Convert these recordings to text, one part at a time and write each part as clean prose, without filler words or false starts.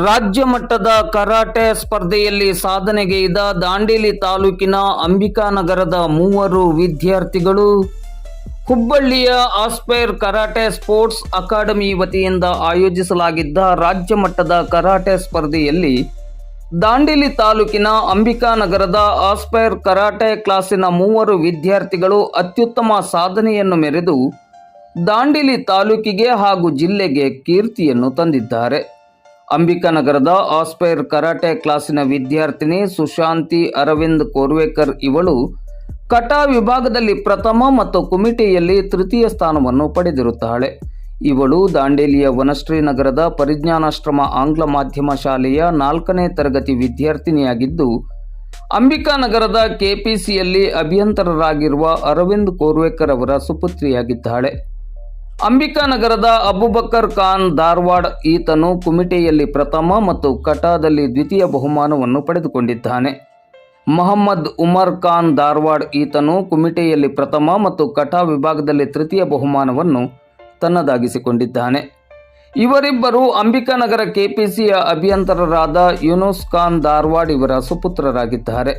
ರಾಜ್ಯ ಮಟ್ಟದ ಕರಾಟೆ ಸ್ಪರ್ಧೆಯಲ್ಲಿ ಸಾಧನೆಗೈದ ದಾಂಡೇಲಿ ತಾಲೂಕಿನ ಅಂಬಿಕಾನಗರದ 3 ವಿದ್ಯಾರ್ಥಿಗಳು ಹುಬ್ಬಳ್ಳಿಯ ಆಸ್ಪೈರ್ ಕರಾಟೆ ಸ್ಪೋರ್ಟ್ಸ್ ಅಕಾಡೆಮಿ ವತಿಯಿಂದ ಆಯೋಜಿಸಲಾಗಿದ್ದ ರಾಜ್ಯ ಮಟ್ಟದ ಕರಾಟೆ ಸ್ಪರ್ಧೆಯಲ್ಲಿ ದಾಂಡೇಲಿ ತಾಲೂಕಿನ ಅಂಬಿಕಾನಗರದ ಆಸ್ಪೈರ್ ಕರಾಟೆ ಕ್ಲಾಸಿನ 3 ವಿದ್ಯಾರ್ಥಿಗಳು ಅತ್ಯುತ್ತಮ ಸಾಧನೆಯನ್ನು ಮೆರೆದು ದಾಂಡೇಲಿ ತಾಲೂಕಿಗೆ ಹಾಗೂ ಜಿಲ್ಲೆಗೆ ಕೀರ್ತಿಯನ್ನು ತಂದಿದ್ದಾರೆ. ಅಂಬಿಕಾನಗರದ ಆಸ್ಪೈರ್ ಕರಾಟೆ ಕ್ಲಾಸಿನ ವಿದ್ಯಾರ್ಥಿನಿ ಸುಶಾಂತಿ ಅರವಿಂದ್ ಕೋರ್ವೇಕರ್ ಇವಳು ಕಟಾ ವಿಭಾಗದಲ್ಲಿ ಪ್ರಥಮ ಮತ್ತು ಕುಮಿಟೆಯಲ್ಲಿ ತೃತೀಯ ಸ್ಥಾನವನ್ನು ಪಡೆದಿರುತ್ತಾಳೆ. ಇವಳು ದಾಂಡೇಲಿಯ ವನಶ್ರೀ ನಗರದ ಪರಿಜ್ಞಾನಾಶ್ರಮ ಆಂಗ್ಲ ಮಾಧ್ಯಮ ಶಾಲೆಯ 4ನೇ ತರಗತಿ ವಿದ್ಯಾರ್ಥಿನಿಯಾಗಿದ್ದು, ಅಂಬಿಕಾನಗರದ ಕೆಪಿಸಿಯಲ್ಲಿ ಅಭಿಯಂತರರಾಗಿರುವ ಅರವಿಂದ್ ಕೋರ್ವೇಕರ್ ಅವರ ಸುಪುತ್ರಿಯಾಗಿದ್ದಾಳೆ. ಅಂಬಿಕಾನಗರದ ಅಬುಬಕರ್ ಖಾನ್ ಧಾರವಾಡ ಈತನು ಕುಮಿಟೆಯಲ್ಲಿ ಪ್ರಥಮ ಮತ್ತು ಕಟಾದಲ್ಲಿ ದ್ವಿತೀಯ ಬಹುಮಾನವನ್ನು ಪಡೆದುಕೊಂಡಿದ್ದಾನೆ. ಮೊಹಮ್ಮದ್ ಉಮರ್ ಖಾನ್ ಧಾರವಾಡ ಈತನು ಕುಮಿಟೆಯಲ್ಲಿ ಪ್ರಥಮ ಮತ್ತು ಕಟಾ ವಿಭಾಗದಲ್ಲಿ ತೃತೀಯ ಬಹುಮಾನವನ್ನು ತನ್ನದಾಗಿಸಿಕೊಂಡಿದ್ದಾನೆ. ಇವರಿಬ್ಬರು ಅಂಬಿಕಾನಗರ ಕೆಪಿಸಿಯ ಅಭಿಯಂತರರಾದ ಯೂನುಸ್ ಖಾನ್ ಧಾರವಾಡ ಇವರ ಸುಪುತ್ರರಾಗಿದ್ದಾರೆ.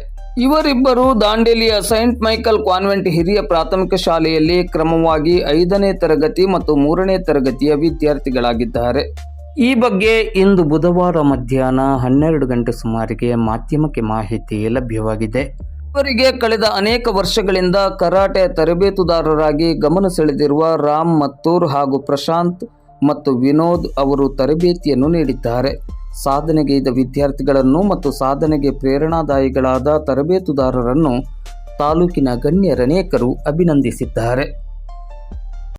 ಇವರಿಬ್ಬರು ದಾಂಡೇಲಿಯ ಸೈಂಟ್ ಮೈಕಲ್ ಕಾನ್ವೆಂಟ್ ಹಿರಿಯ ಪ್ರಾಥಮಿಕ ಶಾಲೆಯಲ್ಲಿ ಕ್ರಮವಾಗಿ 5ನೇ ತರಗತಿ ಮತ್ತು 3ನೇ ತರಗತಿಯ ವಿದ್ಯಾರ್ಥಿಗಳಾಗಿದ್ದಾರೆ. ಈ ಬಗ್ಗೆ ಇಂದು ಬುಧವಾರ ಮಧ್ಯಾಹ್ನ 12 ಗಂಟೆ ಸುಮಾರಿಗೆ ಮಾಧ್ಯಮಕ್ಕೆ ಮಾಹಿತಿ ಲಭ್ಯವಾಗಿದೆ. ಇವರಿಗೆ ಕಳೆದ ಅನೇಕ ವರ್ಷಗಳಿಂದ ಕರಾಟೆ ತರಬೇತುದಾರರಾಗಿ ಗಮನ ಸೆಳೆದಿರುವ ರಾಮ್ ಮತ್ತೂರ್ ಹಾಗೂ ಪ್ರಶಾಂತ್ ಮತ್ತು ವಿನೋದ್ ಅವರು ತರಬೇತಿಯನ್ನು ನೀಡಿದ್ದಾರೆ. ಸಾಧನೆಗೈದ ವಿದ್ಯಾರ್ಥಿಗಳನ್ನು ಮತ್ತು ಸಾಧನೆಗೆ ಪ್ರೇರಣಾದಾಯಿಗಳಾದ ತರಬೇತುದಾರರನ್ನು ತಾಲೂಕಿನ ಗಣ್ಯರನೇಕರು ಅಭಿನಂದಿಸಿದ್ದಾರೆ.